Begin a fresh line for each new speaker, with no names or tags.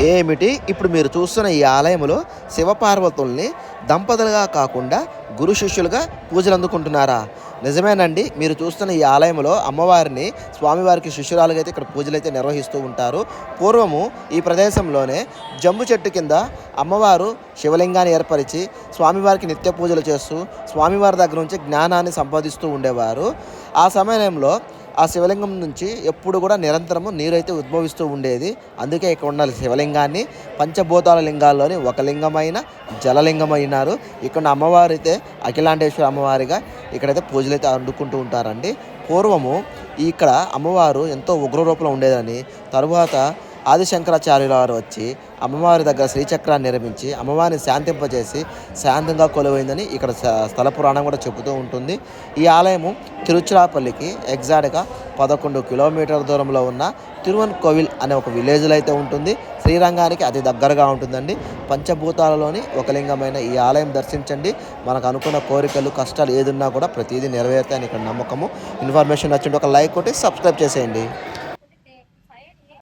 ఏమిటి ఇప్పుడు మీరు చూస్తున్న ఈ ఆలయంలో శివపార్వతుల్ని దంపతులుగా కాకుండా గురు శిష్యులుగా పూజలు అందుకుంటున్నారా? నిజమేనండి. మీరు చూస్తున్న ఈ ఆలయంలో అమ్మవారిని స్వామివారికి శిష్యురాలుగా అయితే ఇక్కడ పూజలు అయితే నిర్వహిస్తూ ఉంటారు. పూర్వము ఈ ప్రదేశంలోనే జంబు చెట్టు కింద అమ్మవారు శివలింగాన్ని ఏర్పరిచి స్వామివారికి నిత్య పూజలు చేస్తూ స్వామివారి దగ్గర నుంచి జ్ఞానాన్ని సంపాదిస్తూ ఉండేవారు. ఆ సమయంలో ఆ శివలింగం నుంచి ఎప్పుడు కూడా నిరంతరము నీరైతే ఉద్భవిస్తూ ఉండేది. అందుకే ఇక్కడ ఉన్న శివలింగాన్ని పంచభూతాల లింగాల్లోని ఒక లింగమైన జలలింగమైనారు. ఇక్కడ అమ్మవారు అయితే అఖిలాండేశ్వరి అమ్మవారిగా ఇక్కడైతే పూజలైతే అందుకుంటూ ఉంటారండి. పూర్వము ఇక్కడ అమ్మవారు ఎంతో ఉగ్ర రూపంలో ఉండేదని, తరువాత ఆదిశంకరాచార్యుల వారు వచ్చి అమ్మవారి దగ్గర శ్రీచక్రాన్ని నిర్మించి అమ్మవారిని శాంతింపజేసి శాంతంగా కొలువైందని ఇక్కడ స్థల పురాణం కూడా చెబుతూ ఉంటుంది. ఈ ఆలయము తిరుచిరాపల్లికి ఎగ్జాక్ట్గా 11 కిలోమీటర్ల దూరంలో ఉన్న తిరువన్కోవిల్ అనే ఒక విలేజ్లో అయితే ఉంటుంది. శ్రీరంగానికి అతి దగ్గరగా ఉంటుందండి. పంచభూతాలలోని ఒక లింగమైన ఈ ఆలయం దర్శించండి. మనకు అనుకున్న కోరికలు కష్టాలు ఏదున్నా కూడా ప్రతిదీ నెరవేరుతాయని ఇక్కడ నమ్మకము. ఇన్ఫర్మేషన్ నచ్చింటే ఒక లైక్ కొట్టి సబ్స్క్రైబ్ చేసేయండి.